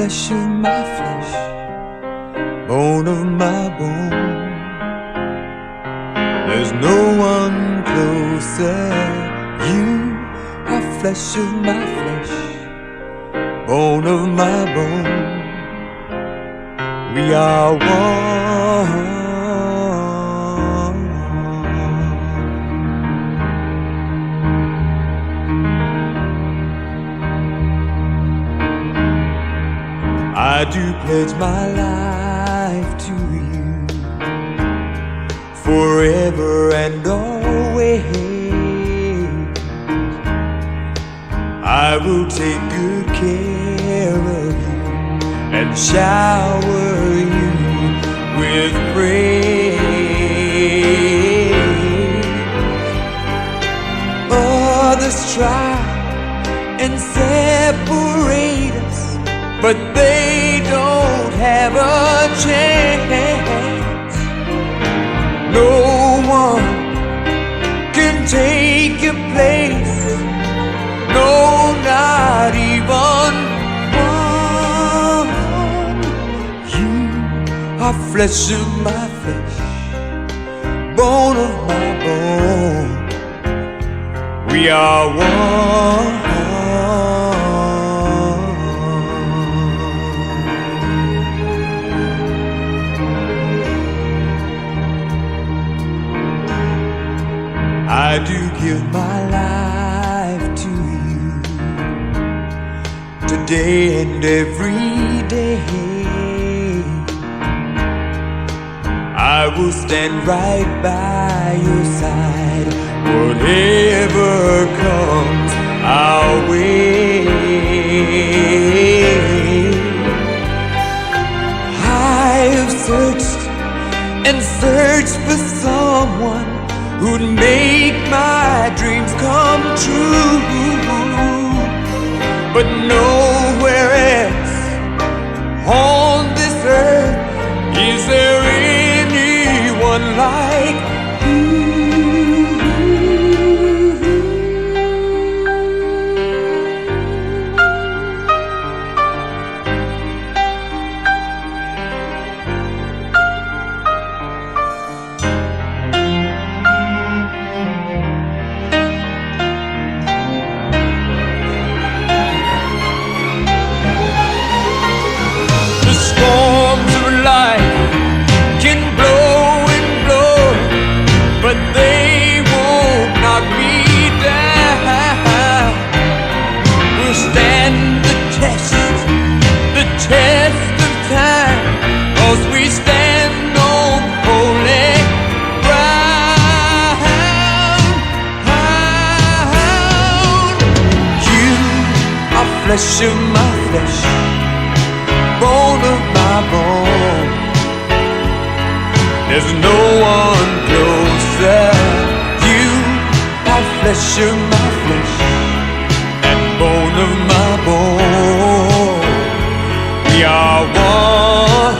flesh of my flesh, bone of my bone. There's no one closer. You are flesh of my flesh, bone of my bone. We are one. I do pledge my life to you forever and always. I will take good care of you and shower you with praise. Others try and separate us, but they don't have a chance. No one can take your place. No, not even one. You are flesh of my flesh, bone of my bone. We are one. I do give my life to you today and every day. I will stand right by your side, whatever comes our way. I have searched and searched for someone who'd make my dreams come true, but nowhere else on this earth is there anyone like you. Flesh of my flesh, bone of my bone. There's no one closer. You are flesh of my flesh and bone of my bone. We are one.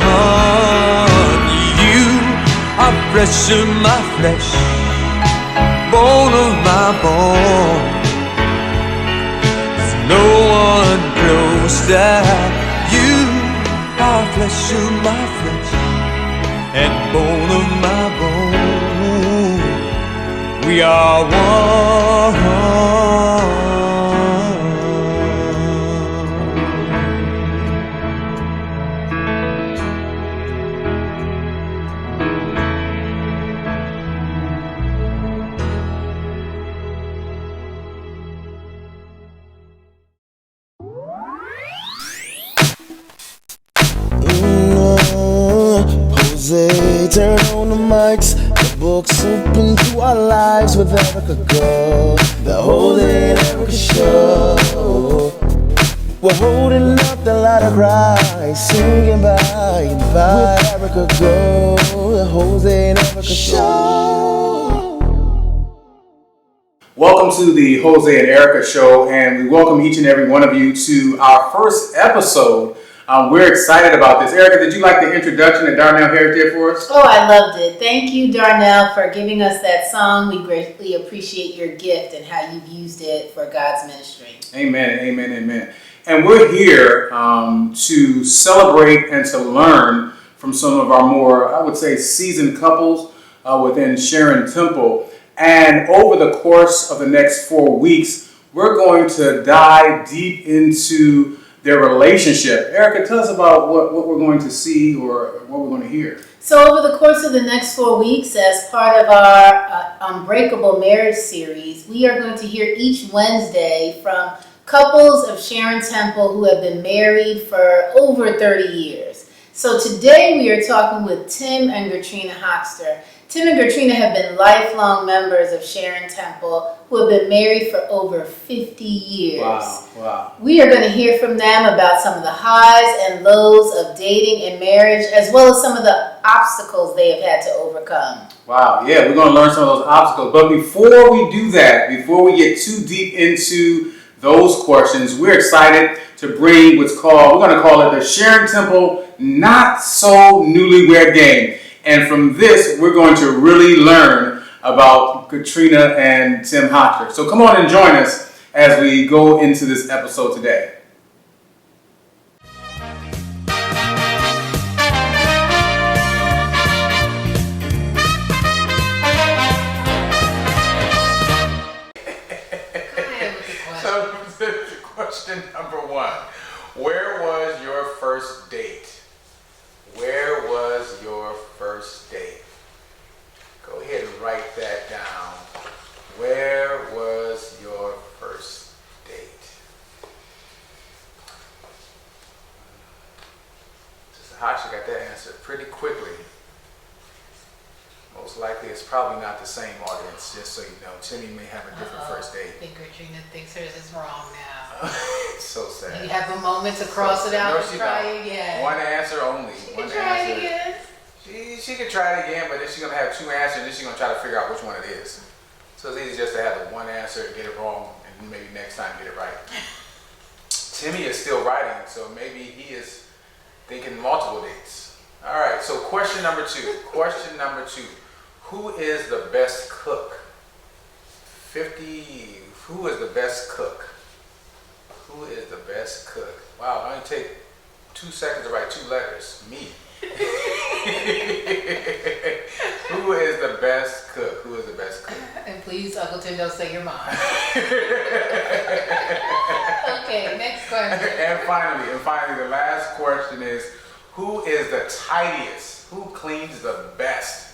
You are flesh of my flesh, bone of my bone. No one closer. You are flesh of my flesh and bone of my bone. We are one. Turn on the mics, the books open to our lives with Erica Go. The Jose and Erica Show. We're holding up the light of Christ, singing by and by with Erica Go. The Jose and Erica Show. Welcome to the Jose and Erica Show, and we welcome each and every one of you to our first episode. We're excited about this. Erica, did you like the introduction that Darnell Harris did for us? Oh, I loved it. Thank you, Darnell, for giving us that song. We greatly appreciate your gift and how you've used it for God's ministry. Amen, amen, amen. And we're here to celebrate and to learn from some of our more, I would say, seasoned couples within Sharon Temple. And over the course of the next 4 weeks, we're going to dive deep into their relationship. Erica, tell us about what we're going to see or what we're going to hear. So over the course of the next 4 weeks, as part of our Unbreakable Marriage series, we are going to hear each Wednesday from couples of Sharon Temple who have been married for over 30 years. So today we are talking with Tim and Gertrena Hoxter. Tim and Gertrena have been lifelong members of Sharon Temple who have been married for over 50 years. Wow. We are going to hear from them about some of the highs and lows of dating and marriage, as well as some of the obstacles they have had to overcome. Wow, yeah, we're going to learn some of those obstacles. But before we do that, before we get too deep into those questions, we're excited to bring we're going to call it the Sharon Temple Not So Newlywed Game. And from this, we're going to really learn about Gertrena and Tim Hoxter. So come on and join us as we go into this episode today. So, question number one. Where was your first date? Where was your first date? Go ahead and write that down. Where was your first date? Sister Hoxter got that answer pretty quickly. Most likely it's probably not the same audience, just so you know. Timmy may have a different first date. I think Gertrena thinks hers is wrong now. It's so sad. You have a moment to cross it out and try again. One answer only. She can try it again. She can try it again, but then she's going to have two answers, and then she's going to try to figure out which one it is. So it's easy just to have the one answer and get it wrong, and maybe next time get it right. Timmy is still writing, so maybe he is thinking multiple dates. All right, so question number two. Question number two. Who is the best cook? 50. Who is the best cook? Who is the best cook? Wow, I only take 2 seconds to write 2 letters. Me. Who is the best cook? Who is the best cook? And please, Uncle Tim, don't say your mom. Okay, next question. And finally, the last question is, who is the tidiest? Who cleans the best?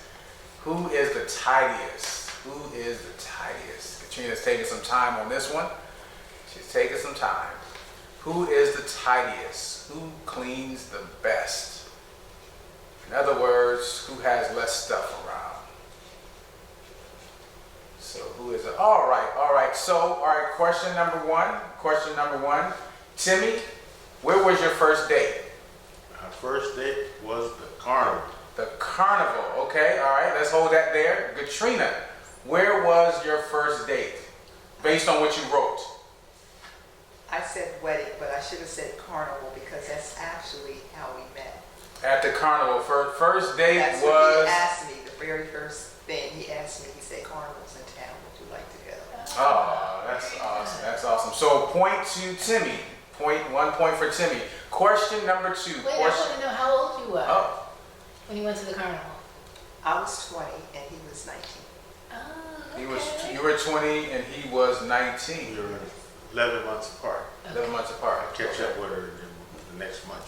Who is the tidiest? Who is the tidiest? Gertrena's taking some time on this one. She's taking some time. Who is the tidiest? Who cleans the best? In other words, who has less stuff around? So who is it? All right. So, question number one. Timmy, where was your first date? Our first date was the carnival. The carnival, okay, all right, let's hold that there. Gertrena, where was your first date? Based on what you wrote. I said wedding, but I should have said carnival because that's actually how we met. At the carnival, first date That's was... what he asked me, the very first thing he asked me, he said, carnival's in town, would you like to go? Oh, that's awesome. So point to Timmy. 1 point for Timmy. Question number two. Wait, I want to know how old you were when you went to the carnival. I was 20 and he was 19. Oh, okay. You were 20 and he was 19. We were 11 months apart. 11 months apart. I catch up with her the next month.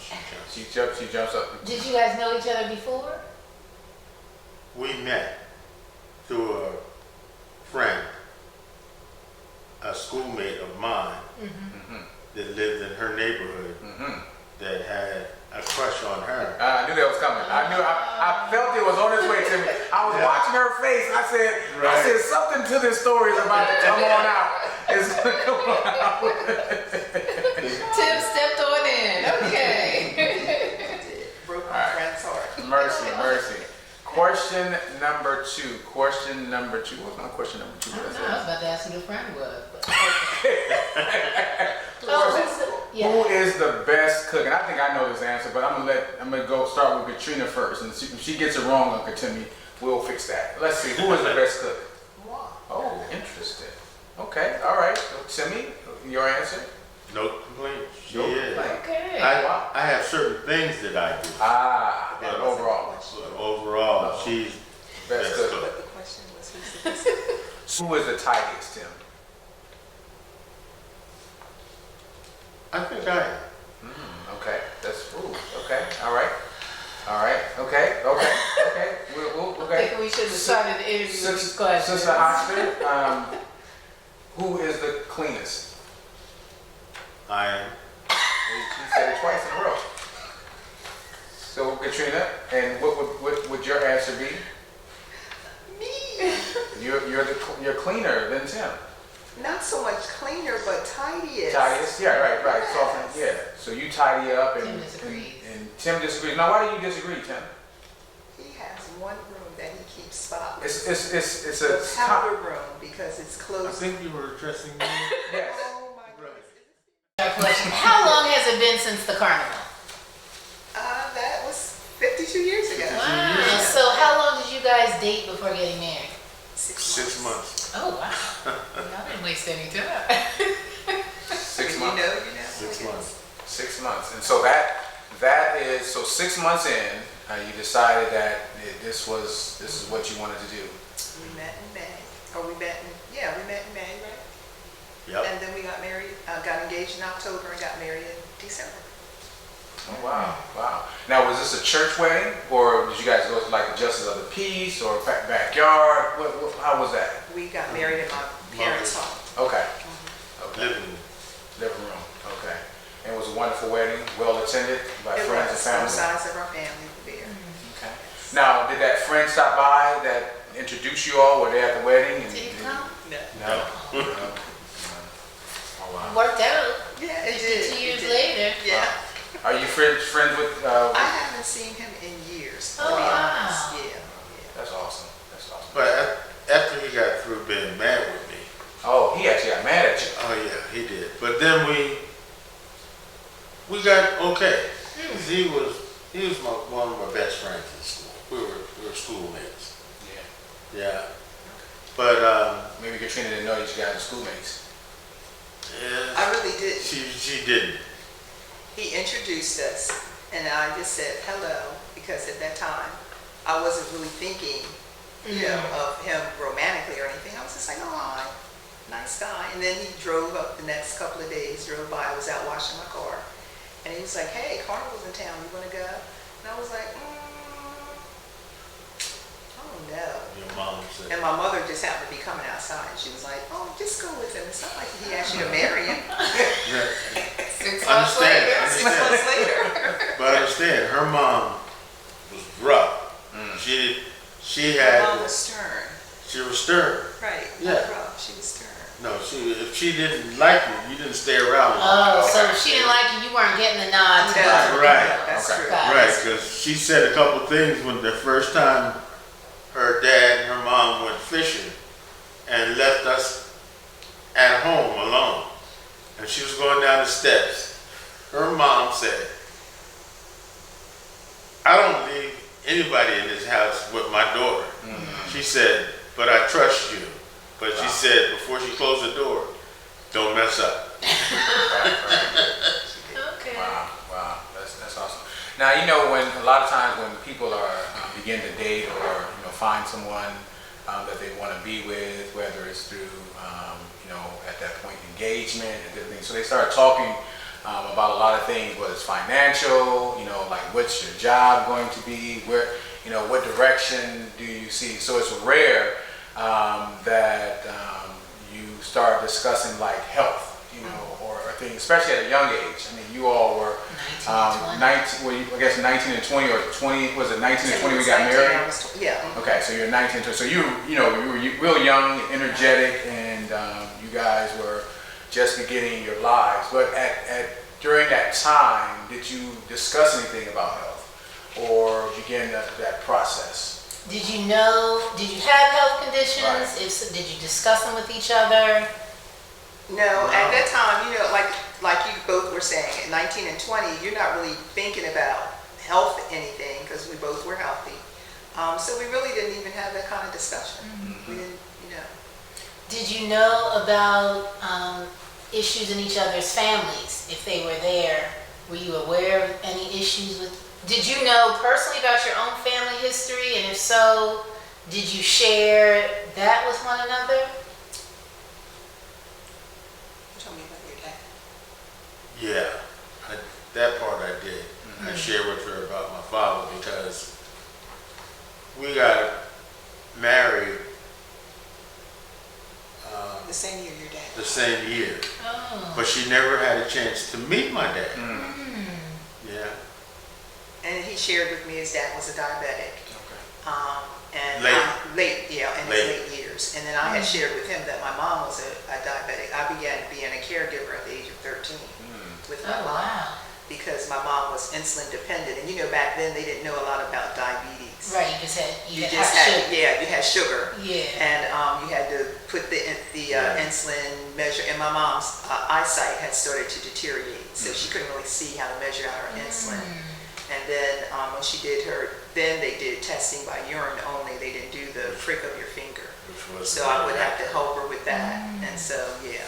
She jumps up. Did you guys know each other before? We met through a friend, a schoolmate of mine that lived in her neighborhood that had a crush on her. I knew that was coming. I felt it was on its way to me. I was watching her face. I said something to this story is about to come on out. It's going to come on out. Tim stepped on in. Okay. Broke my friend's heart. Mercy. Question number two. What was my question number two? I don't know. I was about to ask who your friend was. But Who is the best cook? And I think I know this answer, but I'm gonna go start with Gertrena first. And if she gets it wrong, Uncle Timmy, we'll fix that. Let's see. Who is the best cook? Oh, interesting. Okay. All right. So, Timmy, your answer? No complaints. She No is. complaint. Okay. I have certain things that I do. But overall. But overall, she's That's good. But the question was, who's the Who is the tidiest, Tim? I think I am. Okay, that's, okay, all right. Okay. I think we should have started the interview with these questions. Sister Hoxter, who is the cleanest? I am. You said it twice in a row. So, Gertrena, and what would your answer be? Me. You're cleaner than Tim. Not so much cleaner, but tidiest. Tidiest? Yeah, right. So, yeah. So you tidy up and Tim disagrees. And Tim disagrees. Now, why do you disagree, Tim? He has one room that he keeps spotless. It's The a powder room because it's I closed. think you were addressing me. Yes. Oh my goodness. Our question, how long has it been since the carnival? That was 52 years ago. Wow. So how long did you guys date before getting married? 6 months. Oh, wow. Y'all didn't waste any time. 6 You months. know. 6 months. 6 months. And so that is, so 6 months in, you decided that this is what you wanted to do. We met in May. We met in May, right? Yep. And then we got married, got engaged in October and got married in December. Oh, wow. Now, was this a church wedding, or did you guys go to like the Justice of the Peace or backyard? How was that? We got married in my parents' home. Okay. Living. Living room. Okay. And it was a wonderful wedding, well attended by It friends and was. family. Both sides of our family were there. Okay. Now, did that friend stop by that introduced you all? Were they at the wedding? Did he come? No. Oh, wow. Worked out. Yeah, it did. 52 years It did. later. Yeah. Are you friends with? I haven't seen him in years, to Oh, be wow. honest. Yeah. That's awesome. But after he got through being mad with me, Oh, he actually got mad at you. oh yeah, he did. But then we got okay. 'Cause he was one of my best friends in school. We were schoolmates. Yeah. But Maybe Gertrena didn't know that you guys were schoolmates. yeah, I really did. she didn't. He introduced us, and I just said hello, because at that time, I wasn't really thinking, of him romantically or anything. I was just like, oh, hi, nice guy. And then he drove up the next couple of days, drove by. I was out washing my car. And he was like, hey, Carnival's in town. You want to go? And I was like, oh, no. Your mom said. And my mother just happened to be coming outside. She was like, oh, just go with him. It's not like he asked you to marry him. 6 months Understand, later. 6 months later. But understand, her mom was rough. She had. Mom was stern. She was stern. Right. Yeah. Not rough. She was stern. No, if she didn't like you, you didn't stay around. Oh, so if she didn't like you, you weren't getting the nod. To No, Right. That's Okay. true. Got it. Right, because she said a couple things when the first time her dad and her mom went fishing and left us at home alone. And she was going down the steps. Her mom said, I don't leave anybody in this house with my daughter. She said, but I trust you. But she said, before she closed the door, don't mess up. Okay. Wow, that's awesome. Now, when a lot of times when people are begin to date or find someone that they want to be with, whether it's through at that point engagement and different things, so they start talking about a lot of things, whether it's financial, like what's your job going to be, where what direction do you see? So it's rare that you start discussing like health, or things, especially at a young age. I mean, you all were 19, well, I guess 19 and 20, or 20, was it 19 and 20 we got married? Yeah. Okay, so you're 19 and 20. So you were real young, energetic, and you guys were just beginning your lives. But during that time, did you discuss anything about health or begin that process? Did you have health conditions? Right. If so, did you discuss them with each other? No, at that time, like you both were saying, at 19 and 20, you're not really thinking about health anything because we both were healthy. So we really didn't even have that kind of discussion. We didn't, Did you know about issues in each other's families if they were there? Were you aware of any issues with? Did you know personally about your own family history, and if so, did you share that with one another? Tell me about your dad. Yeah, that part I did. I shared with her about my father because we got married The same year your dad. the same year, Oh. but she never had a chance to meet my dad. Yeah, And he shared with me his dad was a diabetic. And Late. in his late years. And then I had shared with him that my mom was a diabetic. I began being a caregiver at the age of 13 with my Oh, mom wow. because my mom was insulin dependent. And back then they didn't know a lot about diabetes. Right, you just had sugar. You had sugar. Yeah. And you had to put the insulin measure. And my mom's eyesight had started to deteriorate, so she couldn't really see how to measure out her insulin. And then when she did then they did testing by urine only. They didn't do the prick of your finger. So I would have to help her with that. And so, yeah.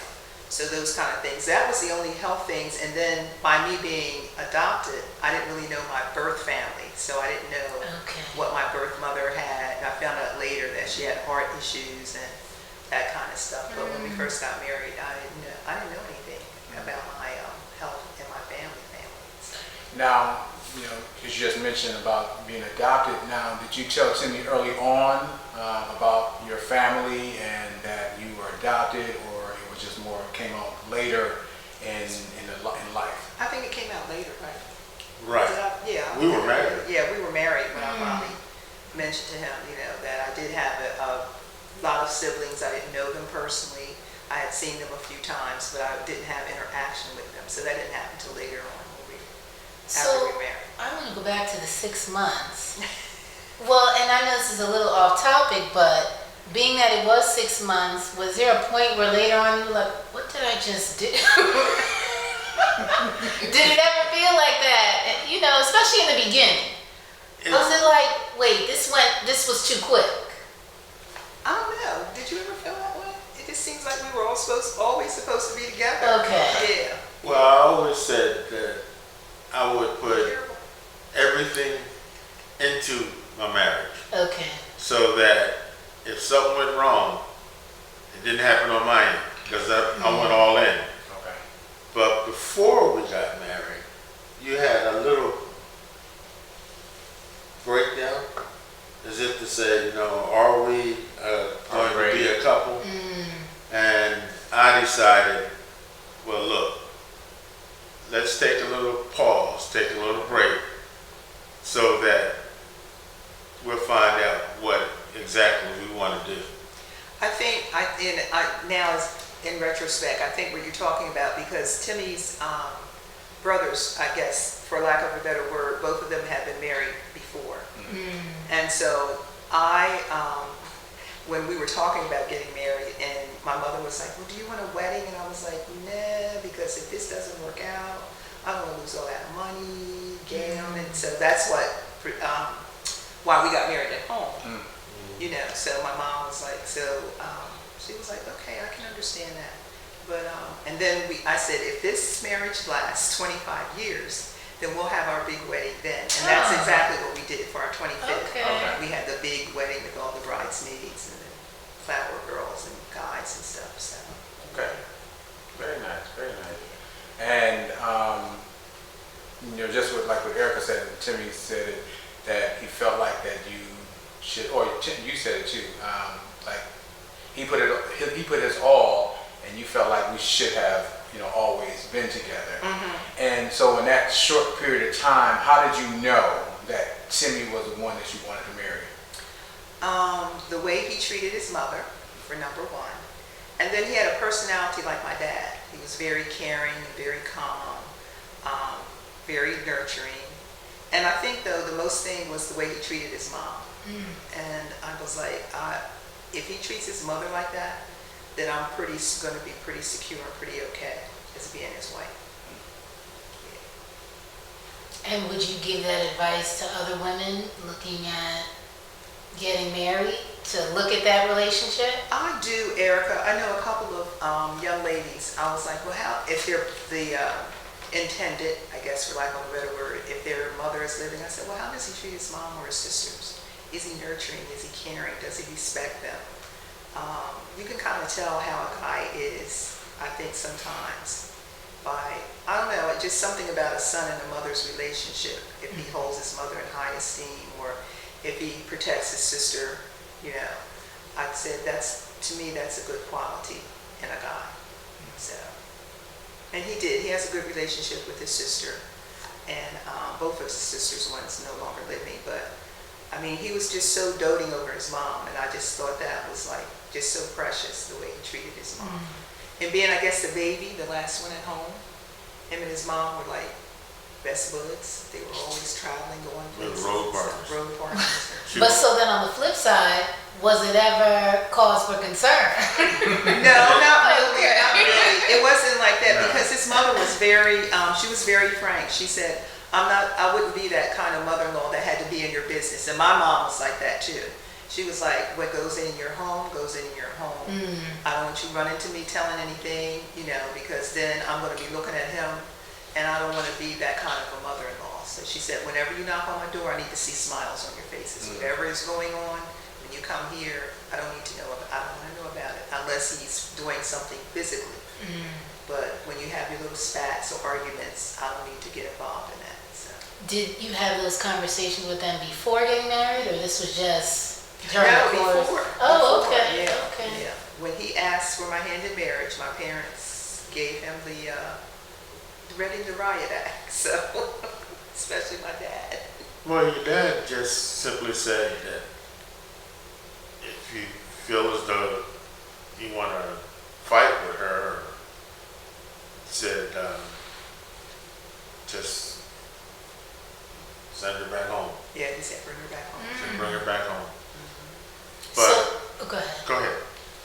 So those kind of things. That was the only health things. And then by me being adopted, I didn't really know my birth family. So I didn't know what my birth mother had. I found out later that she had heart issues and that kind of stuff. But when we first got married, I didn't know anything about my health and my family. Now, because you just mentioned about being adopted. Now, did you tell Timmy early on about your family and that you were adopted, or it was just more came out later in life? I think it came out later, right? right. We were married. Yeah, we were married when I finally mentioned to him, that I did have a lot of siblings. I didn't know them personally. I had seen them a few times, but I didn't have interaction with them. So that didn't happen until later on after we married. I want to go back to the 6 months. Well, and I know this is a little off topic, but being that it was 6 months, was there a point where later on you were like, what did I just do? Did it ever feel like that? Especially in the beginning. Was it like, wait, this was too quick? I don't know. Did you ever feel that way? It just seems like we were always supposed to be together. Okay. Yeah. Well, I always said that I would put everything into my marriage. Okay. So that if something went wrong, it didn't happen on my end because I went all in. Okay. But before we got married, you had a little breakdown, as if to say, are we going to be a couple? And I decided, well, look, let's take a little pause, take a little break, so that we'll find out what exactly we want to do. I think, now in retrospect, I think what you're talking about, because Timmy's brothers, I guess, for lack of a better word, both of them had been married before. And so when we were talking about getting married, and my mother was like, well, do you want a wedding? And I was like, nah, because if this doesn't work out, I'm going to lose all that money, gown. And so that's why we got married at home. So my mom was like, she was like, okay, I can understand that. But, and then I said, if this marriage lasts 25 years, then we'll have our big wedding then. And that's exactly what we did for our 25th. Okay. We had the big wedding with all the bridesmaids and the flower girls and guides and stuff. So. Okay. Very nice, very nice. And, just with like what Erica said, and Timmy said it, that he felt like that you should, or you said it too, like he put his all, and you felt like we should have, always been together. And so in that short period of time, how did you know that Timmy was the one that you wanted to marry? The way he treated his mother, for number one. And then he had a personality like my dad. He was very caring, very calm, very nurturing. And I think, though, the most thing was the way he treated his mom. And I was like, if he treats his mother like that, then I'm going to be pretty secure and pretty okay as being his wife. And would you give that advice to other women looking at getting married, to look at that relationship? I do Erica, I know a couple of young ladies. I was like, well, how, if they're the intended, I guess for lack of a better word, if their mother is living, I said, well, how does he treat his mom or his sisters? Is he nurturing? Is he caring? Does he respect them? You can kind of tell how a guy is, I think, sometimes by, I don't know, just something about a son and a mother's relationship. If he holds his mother in high esteem, or if he protects his sister, you know. I'd said to me, that's a good quality in a guy. So, and he did. He has a good relationship with his sister, and both of his sisters. One's no longer living, but I mean, he was just so doting over his mom, and I just thought that was like just so precious the way he treated his mom. And being, I guess, the baby, the last one at home, him and his mom were like best buds. They were always traveling, going places. Road partners. Road partners. But so then on the flip side, was it ever cause for concern? No, not really. Okay. Not really. It wasn't like that No. because his mother was very, she was very frank. She said, I wouldn't be that kind of mother-in-law that had to be in your business. And my mom was like that too. She was like, what goes in your home goes in your home. I don't want you running to me telling anything, you know, because then I'm going to be looking at him, and I don't want to be that kind of a mother-in-law. So she said, whenever you knock on my door, I need to see smiles on your faces. Whatever is going on, when you come here, I don't need to know. I don't want to know about it unless he's doing something physically. But when you have your little spats or arguments, I don't need to get involved in that. So. Did you have those conversations with them before getting married, or this was just during No, the course? before. Oh, Before, okay. Yeah, Okay. yeah. When he asked for my hand in marriage, my parents gave him the Ready to Riot Act. So, especially my dad. Well, your dad just simply said that if you feel as though you want to fight with her, said just send her back home. Yeah, he said bring her back home. Said bring her back home. So, But go ahead. go ahead.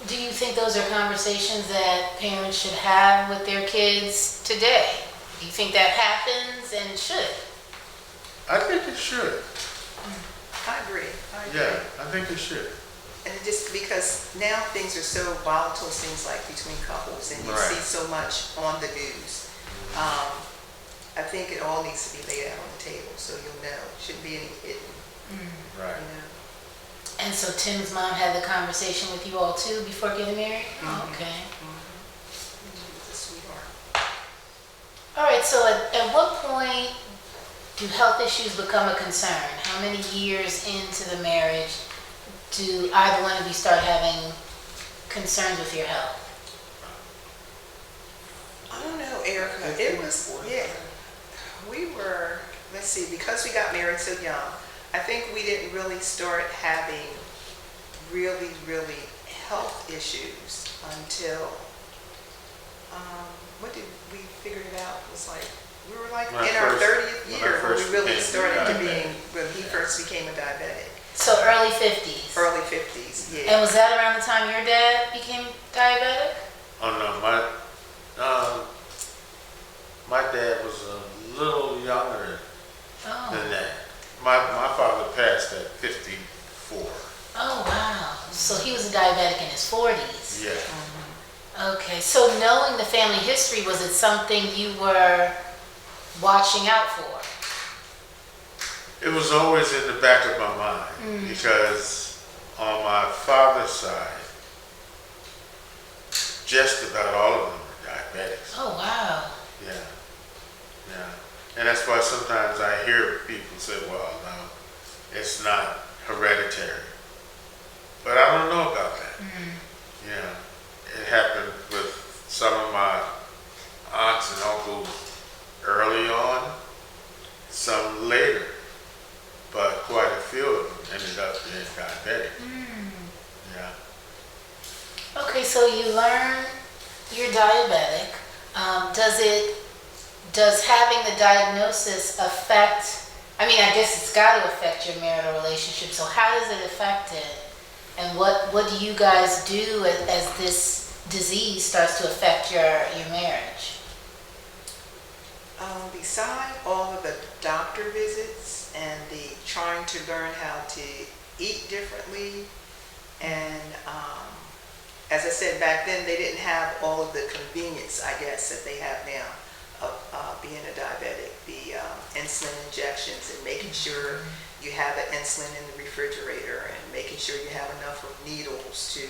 Do you think those are conversations that parents should have with their kids today? Do you think that happens and should? I think it should. I agree. Yeah, I think it should. And it just because now things are so volatile, seems like between couples, and you Right. see so much on the news. I think it all needs to be laid out on the table so you'll know. It shouldn't be any hidden. Right. You know? And so Tim's mom had the conversation with you all too before getting married? Oh, okay. He's a sweetheart. All right, so at what point do health issues become a concern? How many years into the marriage do either one of you start having concerns with your health? I don't know, Erica. It was, yeah. We were, let's see, because we got married so young, I think we didn't really start having really health issues until, what did we figure it out? It was like, we were like When I in our first- 30th when I year when first we really became started to diabetic. when he first became a diabetic. So early 50s. Early 50s, yeah. And was that around the time your dad became diabetic? Oh no, my dad was a little younger Oh. than that. My father passed at 54. Oh, wow. So he was a diabetic in his 40s. Yeah. Okay, so knowing the family history, was it something you were watching out for? It was always in the back of my mind because on my father's side, just about all of them were diabetics. Oh, wow. Yeah. Yeah. And that's why sometimes I hear people say, well, no, it's not hereditary. But I don't know about that. Yeah. It happened with some of my aunts and uncles early on, some later. But quite a few of them ended up being diabetic. Yeah. Okay, so you learn you're diabetic. Does having the diagnosis affect, I mean, I guess it's got to affect your marital relationship, so how does it affect it? And what do you guys do as this disease starts to affect your marriage? Beside all of the doctor visits and the trying to learn how to eat differently, and as I said, back then they didn't have all of the convenience, I guess, that they have now of being a diabetic. The insulin injections and making sure you have an insulin in the refrigerator and making sure you have enough of needles to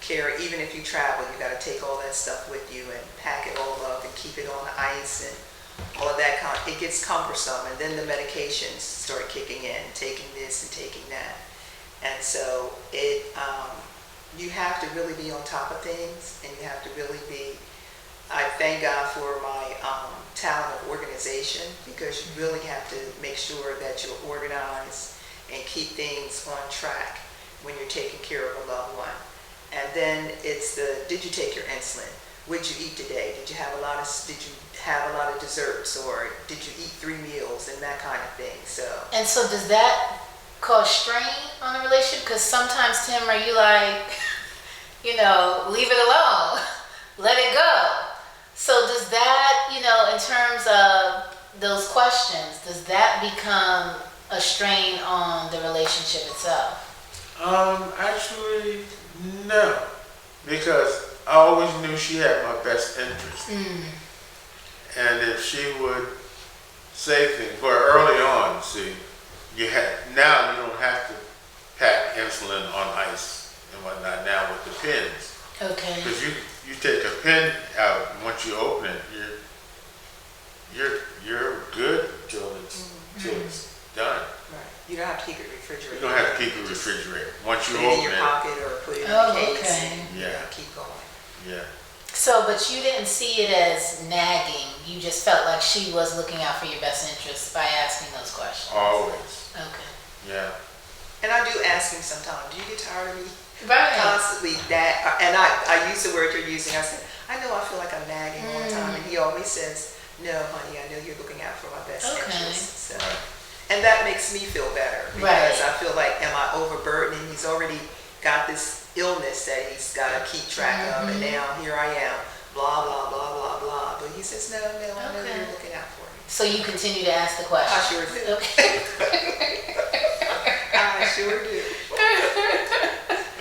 carry. Even if you travel, you got to take all that stuff with you and pack it all up and keep it on ice and all of that. It gets cumbersome, and then the medications start kicking in, taking this and taking that. And so you have to really be on top of things, and you have to really be, I thank God for my talent of organization, because you really have to make sure that you're organized and keep things on track when you're taking care of a loved one. And then it's did you take your insulin? What did you eat today? Did you have a lot of desserts, or did you eat 3 meals and that kind of thing? And so does that cause strain on the relationship? Because sometimes, Tim, are you like, leave it alone, let it go. So does that, in terms of those questions, does that become a strain on the relationship itself? Actually, no, because I always knew she had my best interest. And if she would say things, well, early on, see, now you don't have to pack insulin on ice and whatnot now with the pins. Okay. Because you take a pin out, and once you open it, you're good till it's done. Right. You don't have to keep it refrigerated. You don't have to keep it refrigerated. Once you put it open in your it, pocket or put it in the case. Okay. And keep going. yeah. So, but you didn't see it as nagging. You just felt like she was looking out for your best interests by asking those questions. Always. Okay. Yeah. And I do ask him sometimes, do you get tired of me Right. constantly that? And I use the word you're using. I said, I know I feel like I'm nagging all the time. And he always says, no, honey, I know you're looking out for my best interests. So, and that makes me feel better, because I feel like, am I overburdening? He's already got this illness that he's got to keep track of, and now here I am, blah, blah, blah, blah, blah. But he says, no, I know you're looking out for me. So you continue to ask the question? I sure do. Okay. I sure do.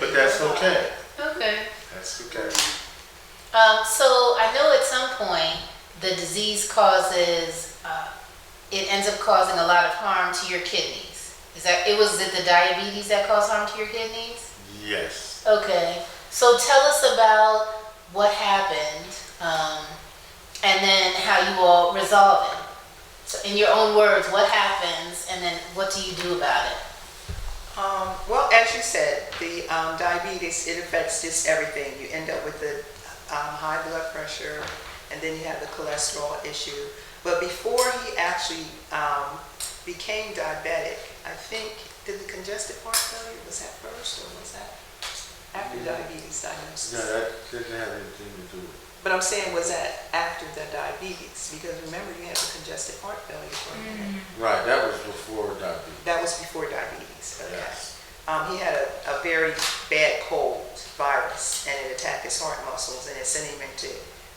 But that's okay. Okay. That's okay. So I know at some point the disease it ends up causing a lot of harm to your kidneys. Was it the diabetes that caused harm to your kidneys? Yes. Okay. So tell us about what happened, and then how you all resolve it. So in your own words, what happens, and then what do you do about it? Well, as you said, the diabetes, it affects just everything. You end up with the high blood pressure, and then you have the cholesterol issue. But before he actually became diabetic, I think, did the congestive heart failure, was that first, or was that after diabetes diagnosis? No, that didn't have anything to do with it. But I'm saying, was that after the diabetes? Because remember, you had the congestive heart failure for a minute. Right, that was before diabetes. That was before diabetes. Okay. Yes. He had a very bad cold virus, and it attacked his heart muscles, and it sent him into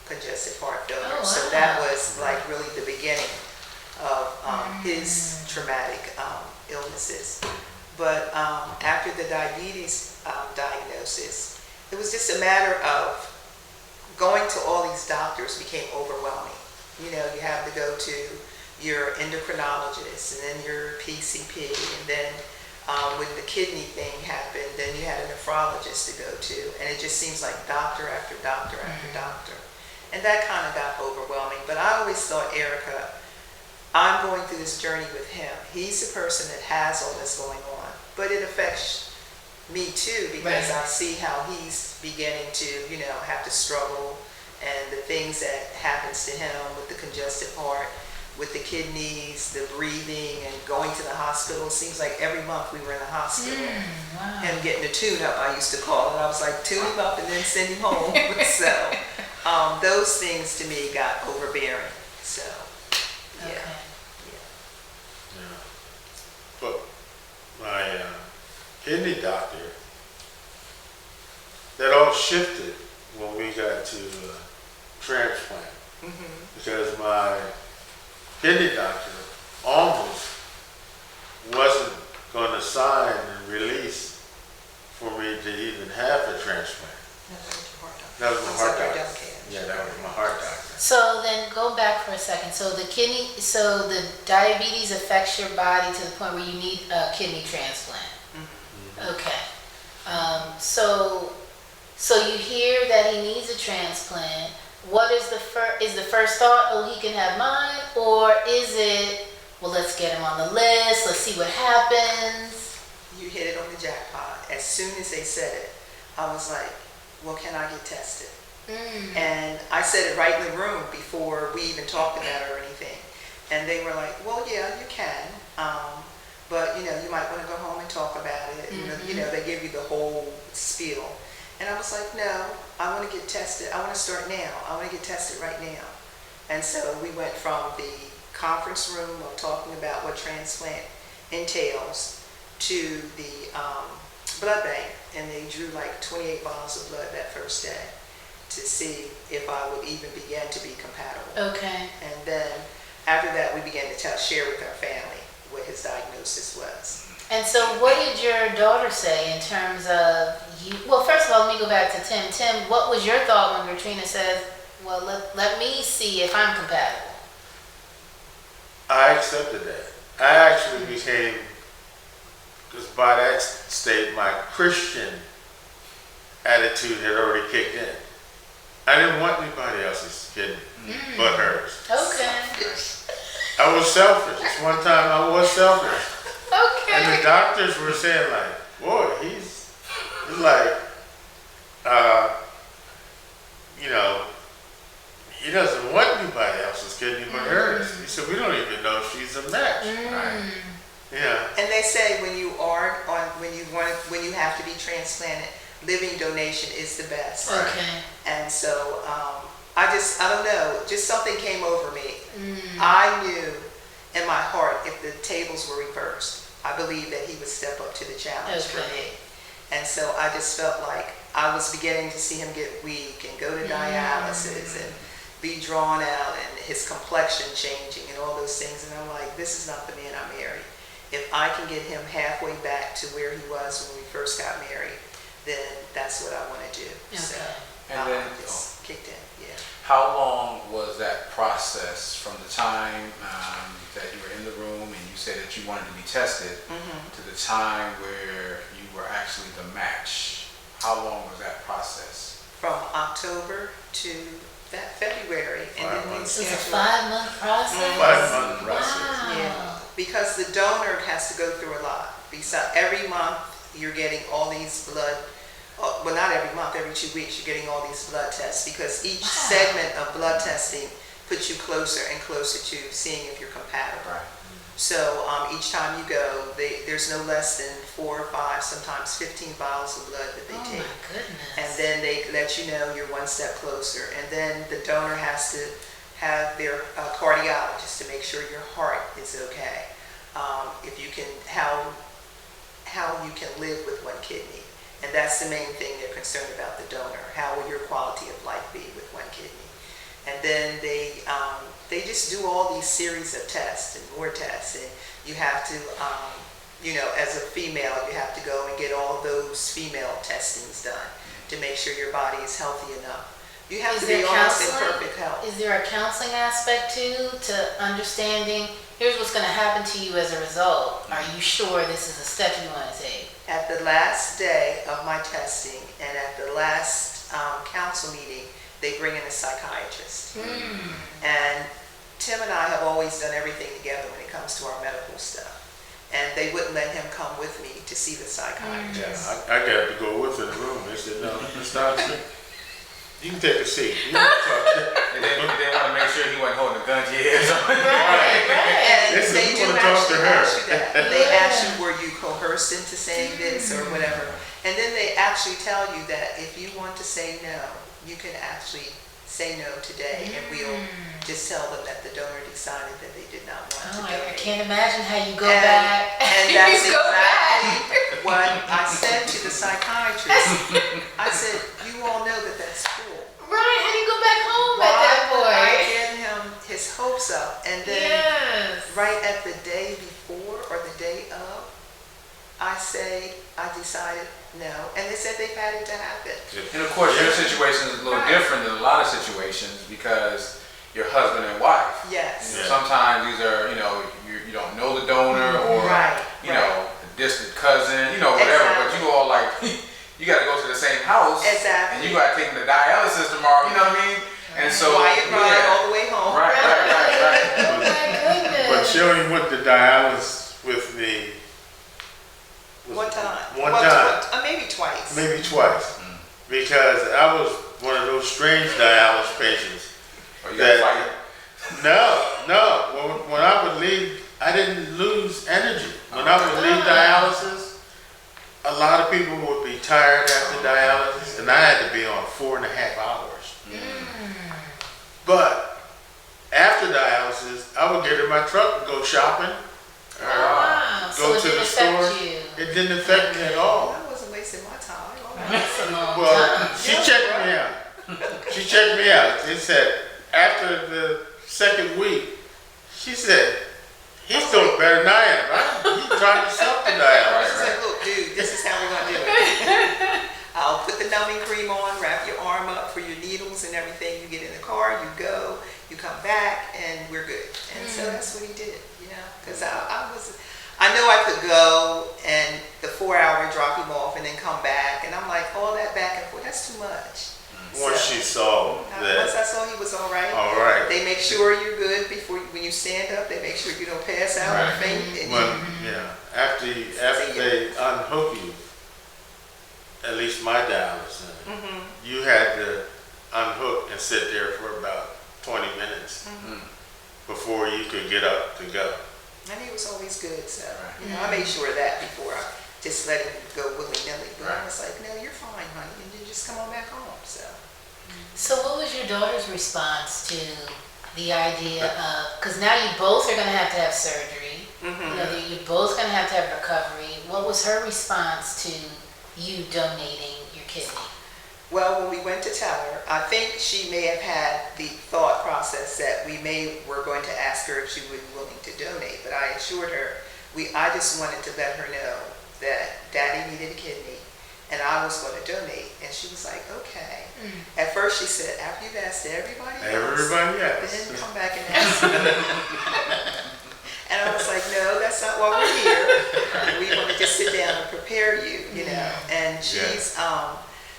congestive heart failure. Oh, wow. So that was like really the beginning of his traumatic illnesses. But after the diabetes diagnosis, it was just a matter of going to all these doctors became overwhelming. You have to go to your endocrinologist, and then your PCP, and then when the kidney thing happened, then you had a nephrologist to go to, and it just seems like doctor after doctor after doctor. And that kind of got overwhelming. But I always thought, Erica, I'm going through this journey with him. He's the person that has all this going on. But it affects me too, because I see how he's beginning to, have to struggle, and the things that happens to him with the congestive heart, with the kidneys, the breathing, and going to the hospital. It seems like every month we were in the hospital. Wow. Him getting a tune-up, I used to call it. I was like, tune him up and then send him home. So those things to me got overbearing. So, yeah. Okay. Yeah. But my kidney doctor, that all shifted when we got to transplant. Because my kidney doctor almost wasn't going to sign and release for me to even have a transplant. That was my heart doctor. Yeah, that was my heart doctor. So then go back for a second. So the diabetes affects your body to the point where you need a kidney transplant. Mm-hmm. Okay. So you hear that he needs a transplant. What is the first thought? Oh, he can have mine, or is it, well, let's get him on the list. Let's see what happens. You hit it on the jackpot. As soon as they said it, I was like, well, can I get tested? And I said it right in the room before we even talked about it or anything. And they were like, well, yeah, you can. But, you might want to go home and talk about it. Mm-hmm. They give you the whole spiel. And I was like, no, I want to get tested. I want to start now. I want to get tested right now. And so we went from the conference room of talking about what transplant entails to the blood bank. And they drew like 28 bottles of blood that first day to see if I would even begin to be compatible. Okay. And then after that, we began to share with our family what his diagnosis was. And so what did your daughter say in terms of you? Well, first of all, let me go back to Tim. Tim, what was your thought when Gertrena says, well, let me see if I'm compatible? I accepted that. I actually became, because by that state, my Christian attitude had already kicked in. I didn't want anybody else's kidney but hers. Okay. I was selfish. This one time I was selfish. Okay. And the doctors were saying like, boy, he's like, he doesn't want anybody else's kidney but hers. He said, we don't even know if she's a match. Right. Yeah. And they say when you have to be transplanted, living donation is the best. Okay. And so I don't know, just something came over me. I knew in my heart, if the tables were reversed, I believed that he would step up to the challenge for me. And so I just felt like I was beginning to see him get weak and go to dialysis and be drawn out and his complexion changing and all those things. And I'm like, this is not the man I married. If I can get him halfway back to where he was when we first got married, then that's what I want to do. Okay. So and then just kicked in, yeah. How long was that process from the time that you were in the room and you said that you wanted to be tested to the time where you were actually the match? How long was that process? From October to that February. And then we It's a 5-month process? 5-month process. Wow. Yeah, because the donor has to go through a lot. Besides, every month you're getting all these blood, well, not every month, every 2 weeks you're getting all these blood tests, because each segment of blood testing puts you closer and closer to seeing if you're compatible. Right. So each time you go, there's no less than 4 or 5, sometimes 15 bottles of blood that they take. Oh my goodness. And then they let you know you're one step closer. And then the donor has to have their cardiologist to make sure your heart is okay. If you can, how you can live with one kidney. And that's the main thing they're concerned about, the donor. How will your quality of life be with one kidney? And then they just do all these series of tests and more tests. And you have to, as a female, you have to go and get all of those female testings done to make sure your body is healthy enough. You have to be almost in perfect health. Is there a counseling aspect too, to understanding, here's what's going to happen to you as a result? Are you sure this is a step you want to take? At the last day of my testing and at the last council meeting, they bring in a psychiatrist. And Tim and I have always done everything together when it comes to our medical stuff. And they wouldn't let him come with me to see the psychiatrist. Yeah, I got to go with in the room. They said, no, it's not true. You can take a seat. You can talk. And then they want to make sure he wasn't holding a gun to your head. Right. And Listen, they you do wanna talk to actually her. ask you that. They ask you, were you coerced into saying this or whatever. And then they actually tell you that if you want to say no, you can actually say no today, and we'll just tell them that the donor decided that they did not want to donate. I can't imagine how you go back. And that's exactly what I said to the psychiatrist. I said, you all know that that's cool. Right, how do you go back home at that Why would I point? get him his hopes up? And then right at the day before or the day of, I I decided no, and they said they've had it to happen. And of course, your situation is a little different than a lot of situations because you're husband and wife. Yes. You know, sometimes these are, you don't know the donor or, you know, a distant cousin, whatever, but you all like, you got to go to the same house. Exactly. And you got to take them to dialysis tomorrow, you know what I mean? And so, quiet ride all the way home. Right. Oh my goodness. But she only went to dialysis with me. One time. One time. Maybe twice. Maybe twice. Because I was one of those strange dialysis patients. Oh, you got to fight. No. When I would leave, I didn't lose energy. When I would leave dialysis, a lot of people would be tired after dialysis, and I had to be on 4.5 hours. But after dialysis, I would get in my truck and go shopping. Wow. So Go it to didn't the store. affect you. It didn't affect me at all. I wasn't wasting my time. That's a long Well, time. she checked me out. She checked me out. It said after the second week, she said, he's doing better than I am, right? He's trying himself to dialysis. She's like, look, dude, this is how we're gonna do it. I'll put the numbing cream on, wrap your arm up for your needles and everything. You get in the car, you go, you come back, and we're good. And so that's what he did, because I know I could go and the 4-hour drop him off and then come back, and I'm like, all that back and forth, that's too much. Once she saw that, Once I saw he was all right, they make sure you're good when you stand up. They make sure you don't pass out or faint. after they unhook you, at least my dialysis, you had to unhook and sit there for about 20 minutes before you could get up to go. And he was always good, so I made sure of that before I just let him go willy-nilly. But I was like, no, you're fine, honey, and you just come on back home. So what was your daughter's response to the idea of, because now you both are going to have surgery, you're both going to have recovery. What was her response to you donating your kidney? Well, when we went to tell her, I think she may have had the thought process that were going to ask her if she would be willing to donate, but I assured her, I just wanted to let her know that Daddy needed a kidney and I was going to donate. And she was like, okay. At first she said, after you've asked everybody else, then come back and ask me. And I was like, no, that's not why we're here. We want to just sit down and prepare you, And she's,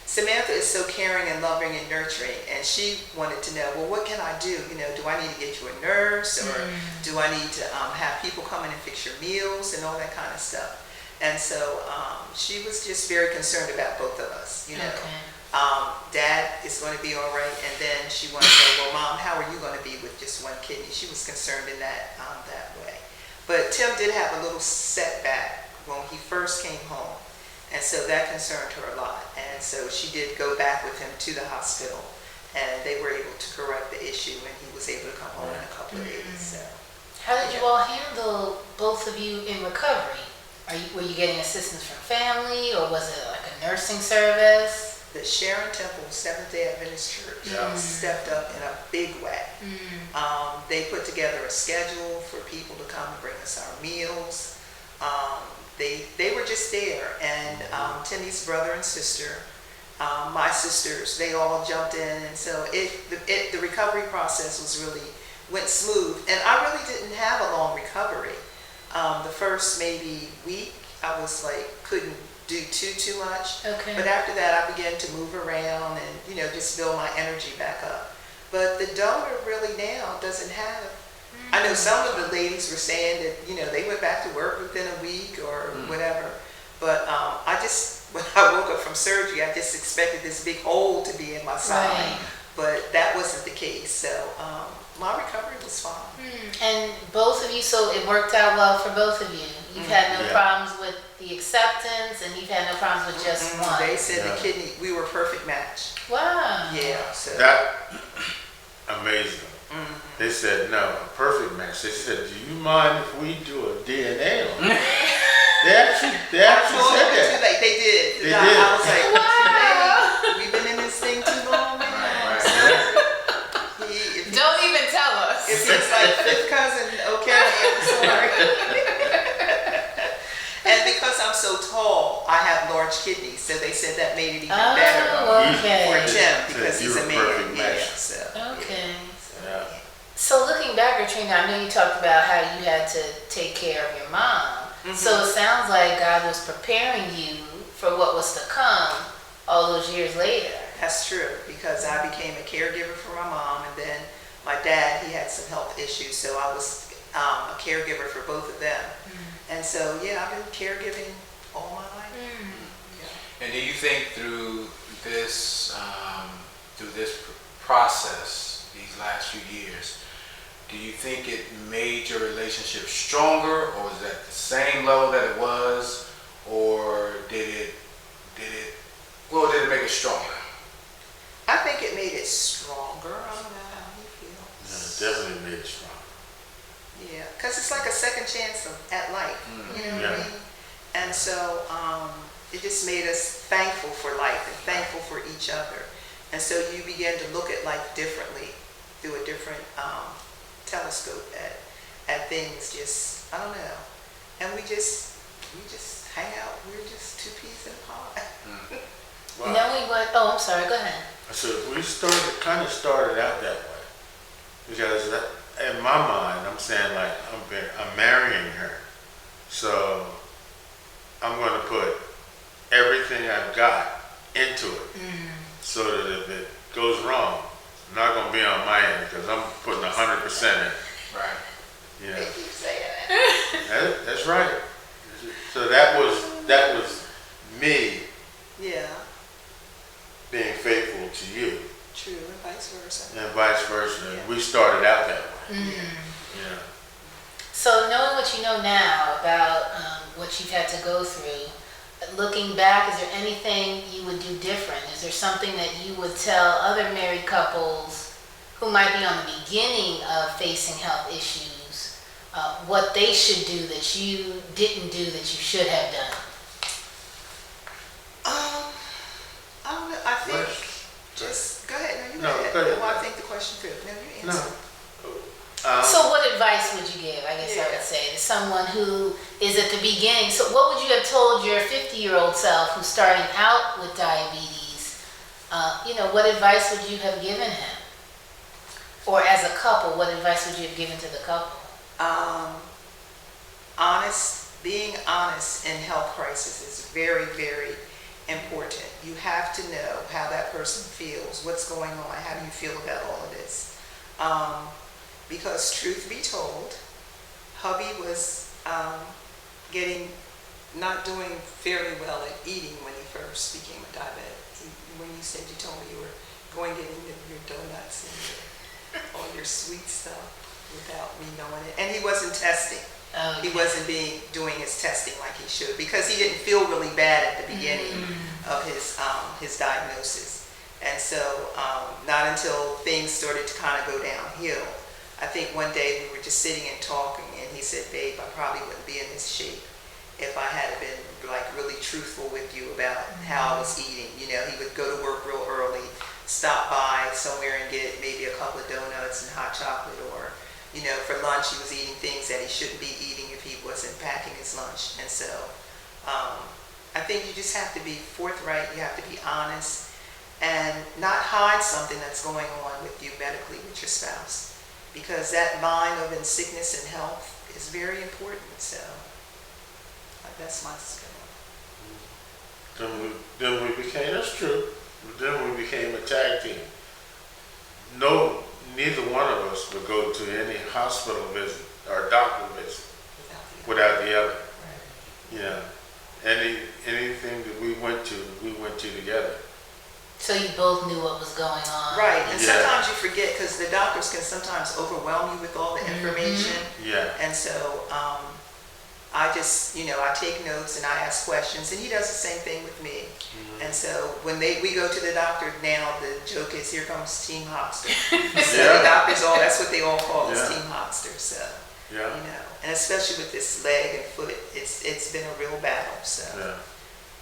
Samantha is so caring and loving and nurturing, and she wanted to know, well, what can I do? Do I need to get you a nurse, or do I need to have people come in and fix your meals and all that kind of stuff? And so she was just very concerned about both of us, Dad is going to be all right, and then she wanted to know, well, Mom, how are you going to be with just one kidney? She was concerned in that way. But Tim did have a little setback when he first came home, and so that concerned her a lot. And so she did go back with him to the hospital, and they were able to correct the issue, and he was able to come home in a couple of days. So, how did you all handle, both of you, in recovery? Were you getting assistance from family, or was it like a nursing service? The Sharon Temple Seventh-day Adventist Church stepped up in a big way. They put together a schedule for people to come and bring us our meals. They were just there, and Timmy's brother and sister, my sisters, they all jumped in, and so the recovery process went smooth, and I really didn't have a long recovery. The first maybe week, I was like, couldn't do too much. Okay. But after that, I began to move around and, just build my energy back up. But the donor really now doesn't have, I know some of the ladies were saying that, they went back to work within a week or whatever. But when I woke up from surgery, I just expected this big hole to be in my side. Right. But that wasn't the case. So my recovery was fine. And both of you, so it worked out well for both of you. You've had no problems with the acceptance, and you've had no problems with just one. They said the kidney, we were a perfect match. Wow. Yeah. So. That, amazing. They said, no, a perfect match. They said, do you mind if we do a DNA on it? They actually said that. Too late. They did. They did. I was like, wow. We've been in this thing too long now. Don't even tell us. If it's like fifth cousin, okay, I'm sorry. And because I'm so tall, I have large kidneys, so they said that made it even Oh, better okay. for Tim because You he's were a a perfect man. match. Yeah, so. Okay. Yeah. So looking back, Gertrena, I know you talked about how you had to take care of your mom. So it sounds like God was preparing you for what was to come all those years later. That's true, because I became a caregiver for my mom, and then my dad, he had some health issues, so I was a caregiver for both of them. And so, yeah, I've been caregiving all my life. Yeah. And do you think through this process, these last few years, do you think it made your relationship stronger, or was it at the same level that it was, or did it make it stronger? I think it made it stronger. I don't know how you feel. Yeah, it definitely made it strong. Yeah, because it's like a second chance at life. You know what I mean? And so it just made us thankful for life and thankful for each other. And so you begin to look at life differently through a different telescope at things. Just, I don't know. And we just hang out. We're just two peas in a pod. Wow. Knowing what, oh, I'm sorry, go ahead. So we kind of started out that way, because in my mind, I'm saying like I'm marrying her, so I'm going to put everything I've got into it, so that if it goes wrong, it's not going to be on my end, because I'm putting 100% in. Right. You know, They keep saying that. that's right. So that was me Yeah, being faithful to you, true, and vice versa. and vice versa. Yeah. We started out that way. Yeah. So knowing what you know now about what you've had to go through, looking back, is there anything you would do different? Is there something that you would tell other married couples who might be on the beginning of facing health issues, what they should do that you didn't do that you should have done? I don't know. I think just go ahead. No, you go ahead. Well, I think the question could. No, you answer. So what advice would you give, I guess I would say, to someone who is at the beginning? So what would you have told your 50-year-old self who's starting out with diabetes? What advice would you have given him? Or as a couple, what advice would you have given to the couple? Being honest in health crisis is very, very important. You have to know how that person feels, what's going on, how do you feel about all of this. Because truth be told, hubby was not doing fairly well at eating when he first became a diabetic. When you said, you told me you were going getting your donuts and all your sweet stuff without me knowing it. And he wasn't testing. Okay. He wasn't doing his testing like he should, because he didn't feel really bad at the beginning of his diagnosis. And so not until things started to kind of go downhill, I think one day we were just sitting and talking, and he said, babe, I probably wouldn't be in this shape if I had been like really truthful with you about how I was eating. He would go to work real early, stop by somewhere and get maybe a couple of donuts and hot chocolate, or for lunch he was eating things that he shouldn't be eating if he wasn't packing his lunch. And so I think you just have to be forthright, you have to be honest, and not hide something that's going on with you medically with your spouse, because that line of in sickness and health is very important. So that's my spin. Then we became, that's true, then we became a tag team. No, neither one of us would go to any hospital visit or doctor visit without the other. Right. Anything that we went to together. So you both knew what was going on. Right, and Yeah. sometimes you forget, because the doctors can sometimes overwhelm you with all the information. Yeah. And so I just, I take notes and I ask questions, and he does the same thing with me. And so when we go to the doctor now, the joke is, here comes Team Hoxter. So the doctors that's what they all call us, Team Hoxter. So, and especially with this leg and foot, it's been a real battle. So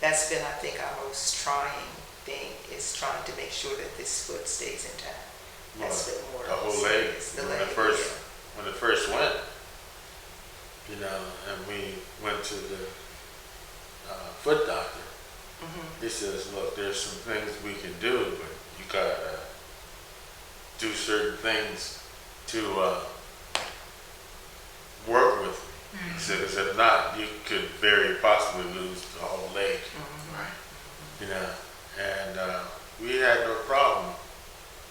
that's been, I think, our most trying thing, is trying to make sure that this foot stays intact. That's been more. The whole leg. When it first went, and we went to the foot doctor. He says, look, there's some things we can do, but you gotta do certain things to work with me. He said, because if not, you could very possibly lose the whole leg. You know, and we had no problem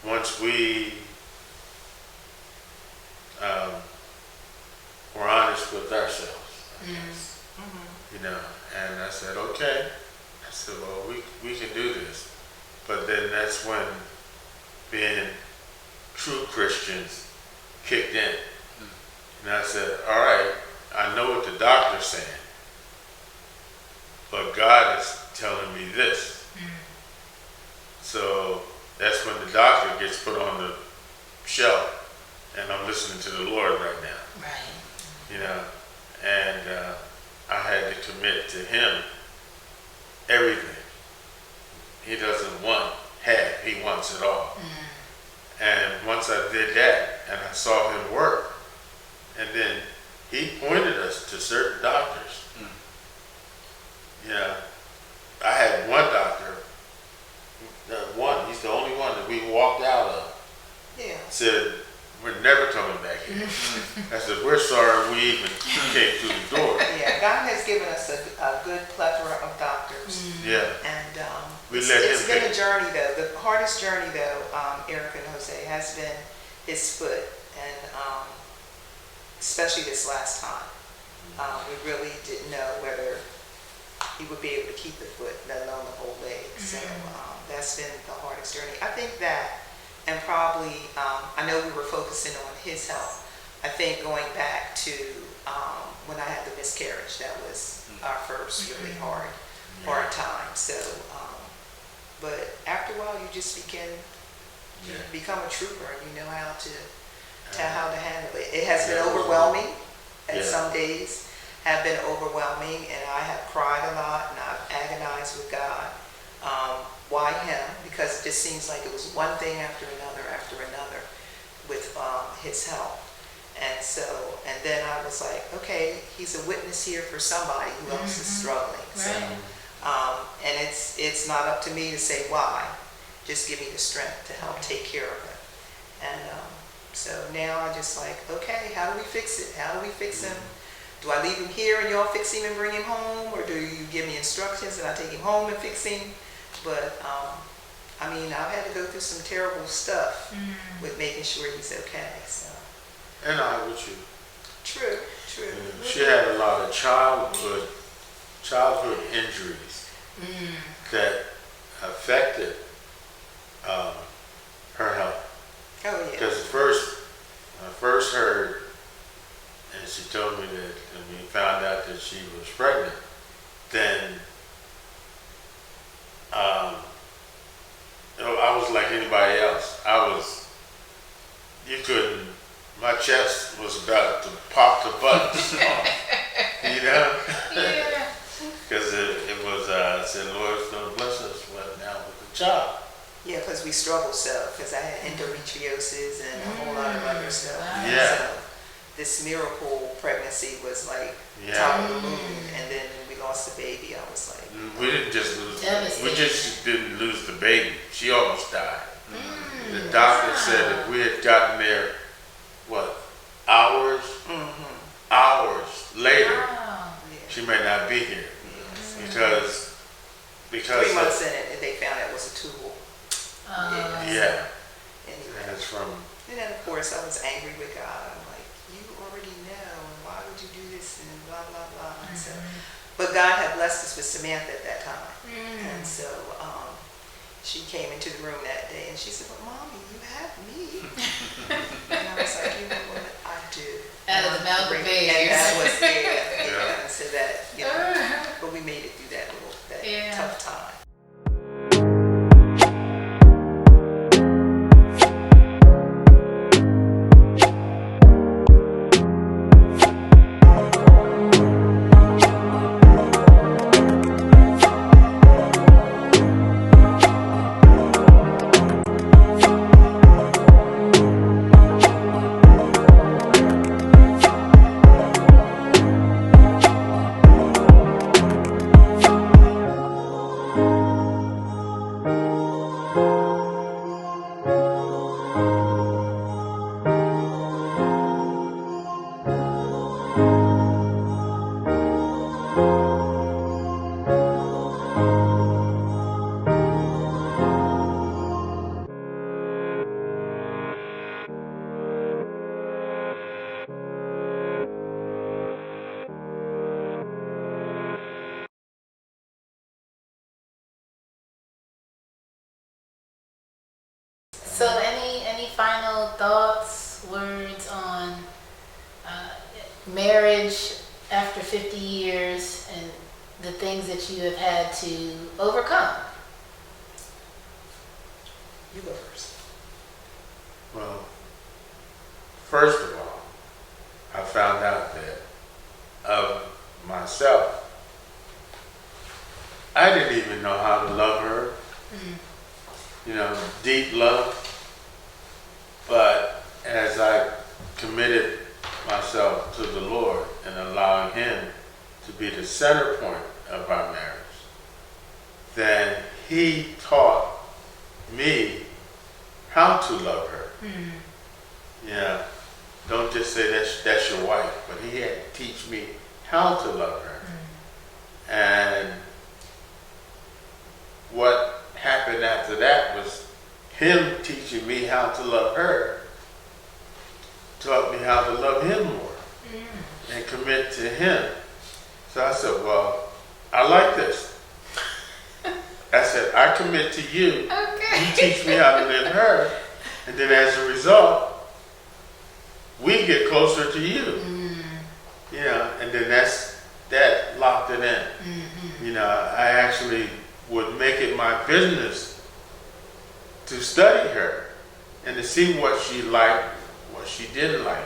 once we were honest with ourselves, I guess. You know, and I said, okay. I said, well, we can do this. But then that's when being true Christians kicked in. And I said, all right, I know what the doctor's saying, but God is telling me this. So that's when the doctor gets put on the shelf, and I'm listening to the Lord right now. Right. You know, and I had to commit to Him everything. He doesn't want half, He wants it all. And once I did that, and I saw Him work, and then He pointed us to certain doctors. You know, I had one doctor, he's the only one that we walked out of, said, we're never coming back here. I said, we're sorry we even came through the door. Yeah, God has given us a good plethora of doctors. Yeah. And We it's let him been pick. a journey though. The hardest journey though, Eric and Jose, has been his foot. And especially this last time. We really didn't know whether he would be able to keep the foot, let alone the whole leg. So that's been the hardest journey. I think that, and probably, I know we were focusing on his health. I think going back to when I had the miscarriage, that was our first really hard time. So, but after a while, you just become a trooper, and you know how to handle it. It has been overwhelming, and some days have been overwhelming, and I have cried a lot, and I've agonized with God. Why him? Because it just seems like it was one thing after another with his health. And so, and then I was like, okay, he's a witness here for somebody who else is struggling. So, and it's not up to me to say why. Just give me the strength to help take care of it. And so now I just like, okay, how do we fix it? How do we fix him? Do I leave him here and y'all fix him and bring him home? Or do you give me instructions and I take him home and fix him? But, I mean, I've had to go through some terrible stuff with making sure he's okay, so. And I with you. True. She had a lot of childhood injuries that affected her health. Oh, yeah. Because I first heard, and she told me that, and we found out that she was pregnant, then I was like anybody else. My chest was about to pop the buttons off, you know? Yeah. Because it was, I said, Lord's going to bless us now with a child. Yeah, because we struggled so, because I had endometriosis and a whole lot of other stuff. Wow. Yeah. So this miracle pregnancy was like top of the moon, and then when we lost the baby, I was like, We didn't just lose Devastating. we just didn't lose the baby. She almost died. The doctor said if we had gotten there, hours later, Wow. she may not be here. Because 3 months in it, they found it was a tubal. yeah. Anyway. And it's from And then, of course, I was angry with God. I'm like, you already know, and why would you do this, and blah, blah, blah. And so, but God had blessed us with Samantha at that time. And so she came into the room that day, and she said, well, Mommy, you have me. And I was like, you know what, I do. Out of the mouth of And babes. that was, Yeah. and so that, but we made it through that tough time. So any final thoughts, words on marriage after 50 years and the things that you have had to overcome? You go first. Well, first of all, I found out that of myself, I didn't even know how to love her. You know, deep love. But as I committed myself to the Lord and allowing Him to be the center point of our marriage, then He taught me how to love her. Yeah, don't just say that's your wife, but He had to teach me how to love her. And what happened after that was Him teaching me how to love her, taught me how to love Him more and commit to Him. So I said, well, I like this. I said, I commit to you. Okay. You teach me how to live her. And then as a result, we get closer to you. You know, and then that locked it in. You know, I actually would make it my business to study her and to see what she liked, what she didn't like.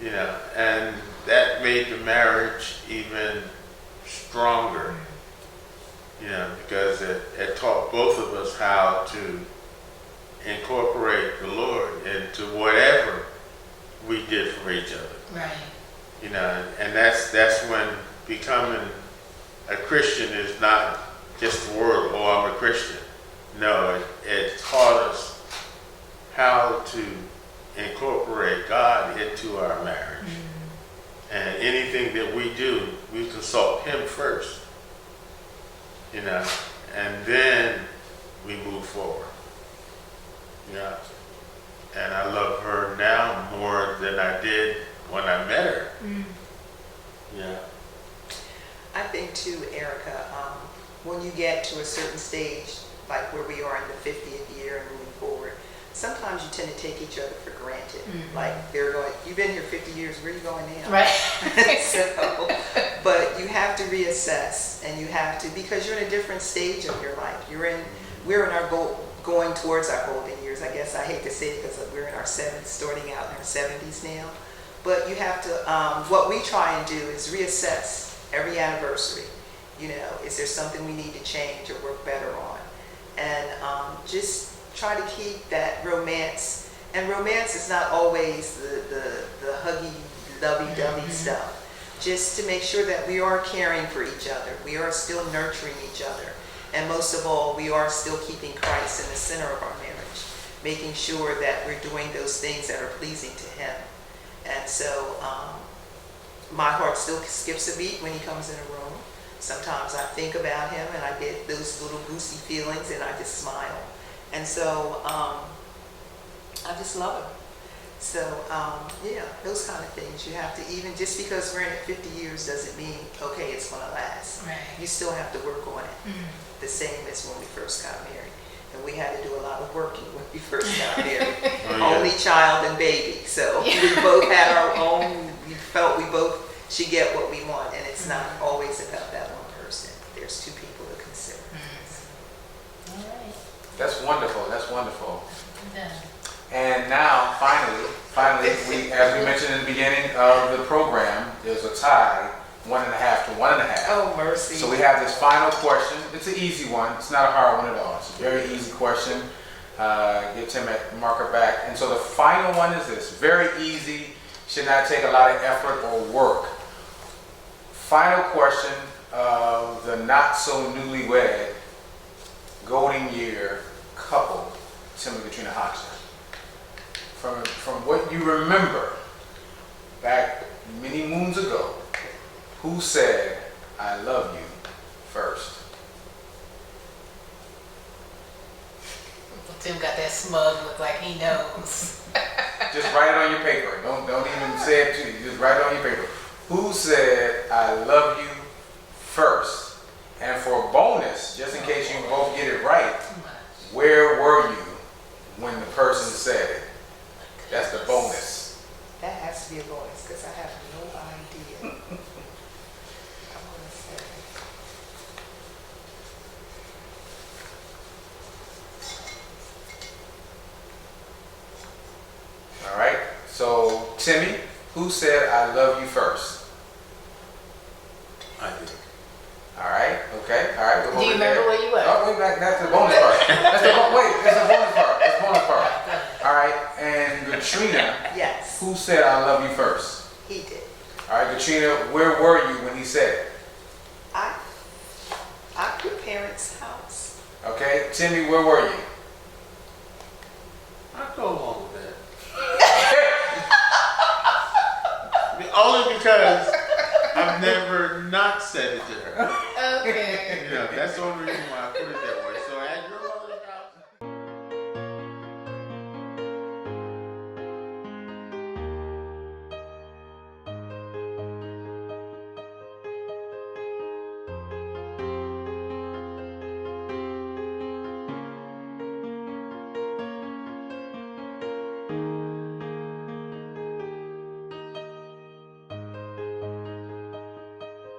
You know, and that made the marriage even stronger. You know, because it taught both of us how to incorporate the Lord into whatever we did for each other. Right. You know, and that's when becoming a Christian is not just the word, oh, I'm a Christian. No, it taught us how to incorporate God into our marriage. And anything that we do, we consult Him first. You know, and then we move forward. Yeah. And I love her now more than I did when I met her. Yeah. I think too, Erica, when you get to a certain stage, like where we are in the 50th year and moving forward, sometimes you tend to take each other for granted. Like they're going, you've been here 50 years, where are you going now? Right. So, but you have to reassess, and you have to, because you're in a different stage of your life. We're in our going towards our golden years. I guess I hate to say it because we're in our 70s, starting out in our 70s now. But you have to, what we try and do is reassess every anniversary. You know, is there something we need to change or work better on? And just try to keep that romance. And romance is not always the huggy, lovey-dovey stuff. Just to make sure that we are caring for each other. We are still nurturing each other. And most of all, we are still keeping Christ in the center of our marriage. Making sure that we're doing those things that are pleasing to Him. And so my heart still skips a beat when He comes in a room. Sometimes I think about Him and I get those little goosey feelings and I just smile. And so I just love Him. So yeah, those kind of things. You have to, even just because we're in it 50 years doesn't mean, okay, it's going to last. Right. You still have to work on it. The same as when we first got married. And we had to do a lot of working when we first got married. Only child and baby. So we both had our own, we felt we both should get what we want. And it's not always about that one person. There's two people to consider. All right. That's wonderful. That's wonderful. Done. And now, finally, we, as we mentioned in the beginning of the program, there's a tie, 1.5 to 1.5. Oh, mercy. So we have this final question. It's an easy one. It's not a hard one at all. It's a very easy question. Get Tim at marker back. And so the final one is this. Very easy. Should not take a lot of effort or work. Final question of the not so newlywed golden year couple, Tim and Gertrena Hoxter. From what you remember back many moons ago, who said, I love you first? Tim got that smug look like he knows. Just write it on your paper. Don't even say it to you. Just write it on your paper. Who said, I love you first? And for a bonus, just in case you both get it right, where were you That's the bonus. That has to be a bonus because I have no idea. I want to say. All right. So, Timmy, who said I love you first? I did. All right. Okay. All right. We'll Do hold you it there. remember where you were? Oh, wait, that's the bonus part. That's the bonus part. That's the bonus part. All right. And Gertrena, Yes, who said I love you first? he did. All right, Gertrena, where were you when he said it? At your parents' house. Okay. Timmy, where were you? I go along with that. Only because I've never not said it to her. Okay. You know, that's the only reason why I put it that way. So at your mother's house.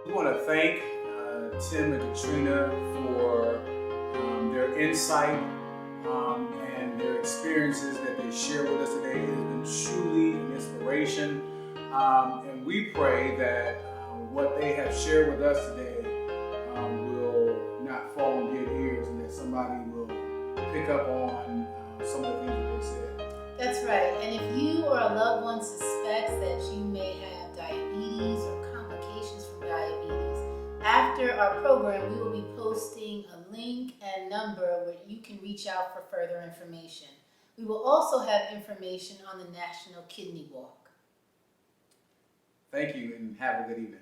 We want to thank Tim and Gertrena for their insight and their experiences that they share with us today. It has been truly an inspiration. And we pray that what they have shared with us today will not fall on dead ears and that somebody will pick up on some of the things that they said. That's right. And if you or a loved one suspects that you may have diabetes or complications from diabetes, after our program, we will be posting a link and number where you can reach out for further information. We will also have information on the National Kidney Walk. Thank you and have a good evening.